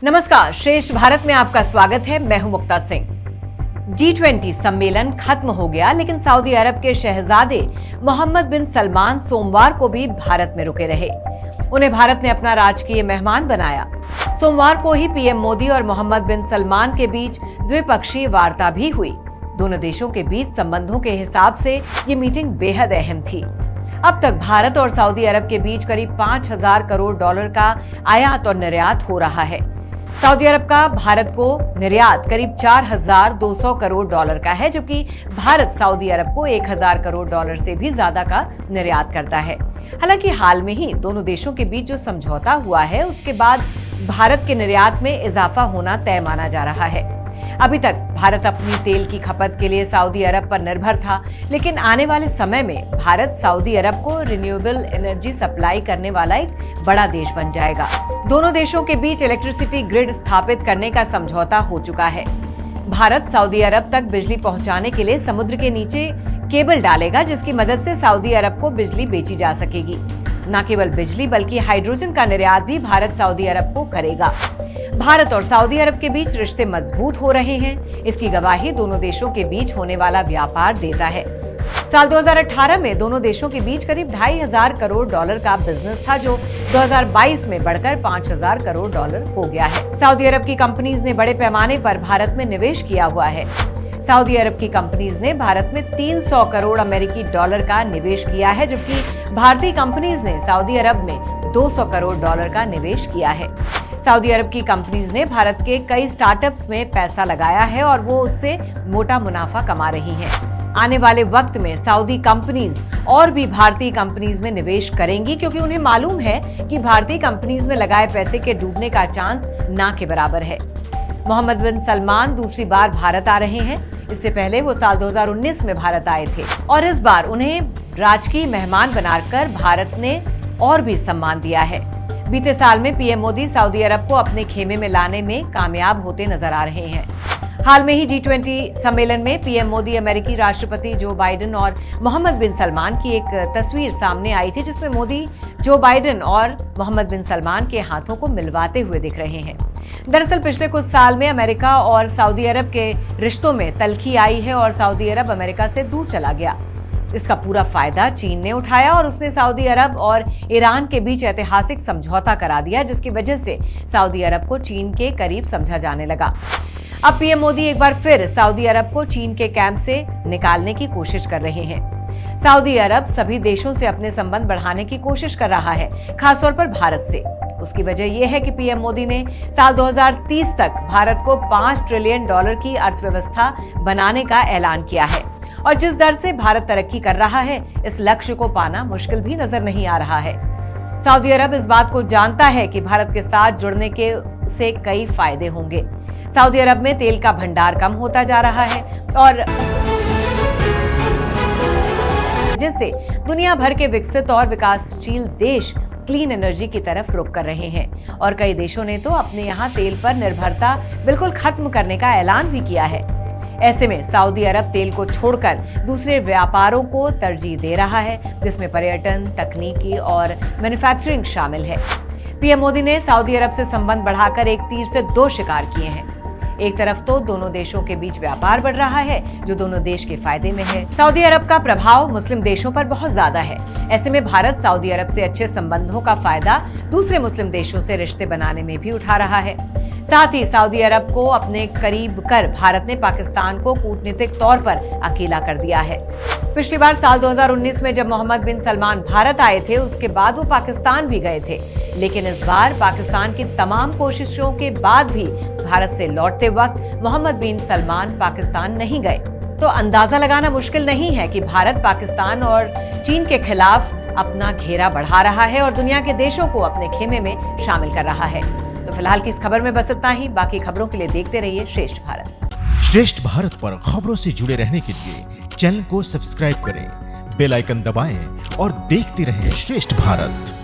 नमस्कार, श्रेष्ठ भारत में आपका स्वागत है। मैं हूं मुक्ता सिंह। G20 सम्मेलन खत्म हो गया, लेकिन सऊदी अरब के शहजादे मोहम्मद बिन सलमान सोमवार को भी भारत में रुके रहे। उन्हें भारत ने अपना राजकीय मेहमान बनाया। सोमवार को ही पीएम मोदी और मोहम्मद बिन सलमान के बीच द्विपक्षीय वार्ता भी हुई। दोनों देशों के बीच संबंधों के हिसाब से ये मीटिंग बेहद अहम थी। अब तक भारत और सऊदी अरब के बीच करीब 5,000 करोड़ डॉलर का आयात और निर्यात हो रहा है। सऊदी अरब का भारत को निर्यात करीब 4,200 करोड़ डॉलर का है, जबकि भारत सऊदी अरब को 1,000 करोड़ डॉलर से भी ज्यादा का निर्यात करता है। हालांकि हाल में ही दोनों देशों के बीच जो समझौता हुआ है, उसके बाद भारत के निर्यात में इजाफा होना तय माना जा रहा है। अभी तक भारत अपनी तेल की खपत के लिए सऊदी अरब पर निर्भर था, लेकिन आने वाले समय में भारत सऊदी अरब को रिन्यूएबल एनर्जी सप्लाई करने वाला एक बड़ा देश बन जाएगा। दोनों देशों के बीच इलेक्ट्रिसिटी ग्रिड स्थापित करने का समझौता हो चुका है। भारत सऊदी अरब तक बिजली पहुंचाने के लिए समुद्र के नीचे केबल डालेगा, जिसकी मदद से सऊदी अरब को बिजली बेची जा सकेगी। न केवल बिजली बल्कि हाइड्रोजन का निर्यात भी भारत सऊदी अरब को करेगा। भारत और सऊदी अरब के बीच रिश्ते मजबूत हो रहे हैं। इसकी गवाही दोनों देशों के बीच होने वाला व्यापार देता है। साल 2018 में दोनों देशों के बीच करीब 2,500 करोड़ डॉलर का बिजनेस था, जो 2022 में बढ़कर 5,000 करोड़ डॉलर हो गया है। सऊदी अरब की कंपनीज ने बड़े पैमाने पर भारत में निवेश किया हुआ है। सऊदी अरब की कंपनीज ने भारत में 300 करोड़ अमेरिकी डॉलर का निवेश किया है, जबकि भारतीय कंपनीज ने सऊदी अरब में 200 करोड़ डॉलर का निवेश किया है। सऊदी अरब की कंपनीज ने भारत के कई स्टार्टअप्स में पैसा लगाया है और वो उससे मोटा मुनाफा कमा रही हैं। आने वाले वक्त में सऊदी कंपनीज और भी भारतीय कंपनीज में निवेश करेंगी, क्योंकि उन्हें मालूम है कि भारतीय कंपनीज में लगाए पैसे के डूबने का चांस ना के बराबर है। मोहम्मद बिन सलमान दूसरी बार भारत आ रहे हैं। इससे पहले वो साल 2019 में भारत आए थे और इस बार उन्हें राजकीय मेहमान बनाकर भारत ने और भी सम्मान दिया है। बीते साल में पीएम मोदी सऊदी अरब को अपने खेमे में लाने में कामयाब होते नजर आ रहे हैं। हाल में ही G20 सम्मेलन में पीएम मोदी, अमेरिकी राष्ट्रपति जो बाइडेन और मोहम्मद बिन सलमान की एक तस्वीर सामने आई थी, जिसमें मोदी जो बाइडेन और मोहम्मद बिन सलमान के हाथों को मिलवाते हुए दिख रहे हैं। दरअसल पिछले कुछ साल में अमेरिका और सऊदी अरब के रिश्तों में तल्खी आई है और सऊदी अरब अमेरिका से दूर चला गया। इसका पूरा फायदा चीन ने उठाया और उसने सऊदी अरब और ईरान के बीच ऐतिहासिक समझौता करा दिया, जिसकी वजह से सऊदी अरब को चीन के करीब समझा जाने लगा। अब पीएम मोदी एक बार फिर सऊदी अरब को चीन के कैंप से निकालने की कोशिश कर रहे हैं। सऊदी अरब सभी देशों से अपने संबंध बढ़ाने की कोशिश कर रहा है, खासतौर पर भारत से। उसकी वजह यह है कि पीएम मोदी ने साल 2030 तक भारत को 5 ट्रिलियन डॉलर की अर्थव्यवस्था बनाने का ऐलान किया है और जिस दर से भारत तरक्की कर रहा है, इस लक्ष्य को पाना मुश्किल भी नजर नहीं आ रहा है। सऊदी अरब इस बात को जानता है कि भारत के साथ जुड़ने के से कई फायदे होंगे। सऊदी अरब में तेल का भंडार कम होता जा रहा है और जिससे दुनिया भर के विकसित और विकासशील देश क्लीन एनर्जी की तरफ रुख कर रहे हैं और कई देशों ने तो अपने यहाँ तेल पर निर्भरता बिल्कुल खत्म करने का ऐलान भी किया है। ऐसे में सऊदी अरब तेल को छोड़कर दूसरे व्यापारों को तरजीह दे रहा है, जिसमें पर्यटन, तकनीकी और मैन्युफैक्चरिंग शामिल है। पीएम मोदी ने सऊदी अरब से संबंध बढ़ाकर एक तीर से 2 शिकार किए हैं। एक तरफ तो दोनों देशों के बीच व्यापार बढ़ रहा है, जो दोनों देश के फायदे में है। सऊदी अरब का प्रभाव मुस्लिम देशों पर बहुत ज्यादा है। ऐसे में भारत सऊदी अरब से अच्छे संबंधों का फायदा दूसरे मुस्लिम देशों से रिश्ते बनाने में भी उठा रहा है। साथ ही सऊदी अरब को अपने करीब कर भारत ने पाकिस्तान को कूटनीतिक तौर पर अकेला कर दिया है। पिछली बार साल 2019 में जब मोहम्मद बिन सलमान भारत आए थे, उसके बाद वो पाकिस्तान भी गए थे, लेकिन इस बार पाकिस्तान की तमाम कोशिशों के बाद भी भारत से लौटते वक्त मोहम्मद बिन सलमान पाकिस्तान नहीं गए। तो अंदाजा लगाना मुश्किल नहीं है कि भारत पाकिस्तान और चीन के खिलाफ अपना घेरा बढ़ा रहा है और दुनिया के देशों को अपने खेमे में शामिल कर रहा है। तो फिलहाल की इस खबर में बस इतना ही। बाकी खबरों के लिए देखते रहिए श्रेष्ठ भारत। श्रेष्ठ भारत पर खबरों से जुड़े रहने के लिए चैनल को सब्सक्राइब करें, बेल आइकन दबाएं और देखते रहें श्रेष्ठ भारत।